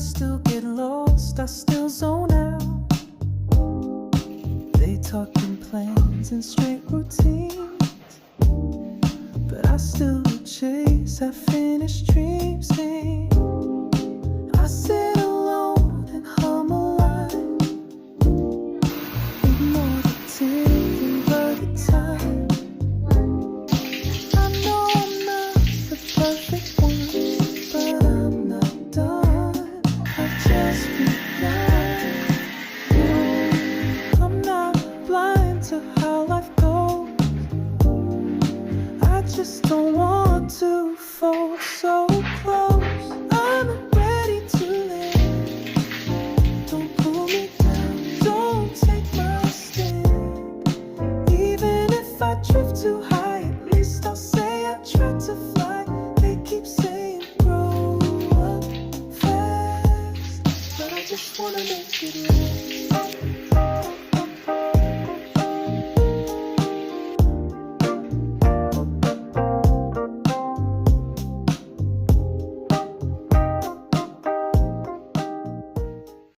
still get lost, I still zone out. They talk in plans and straight routines, but I still chase that finished dream scene. I sit alone and hum a line, ignore the ticking by the time. I know I'm not the perfect one, but I'm not done. I've just begun. I'm not blind to how life goes. I just don't want to fall so close. I'm not ready to live. Don't pull me down, don't take my stand. Even if I drift too high, at least I'll say I tried to fly. They keep saying grow up fast, but I just wanna make it right.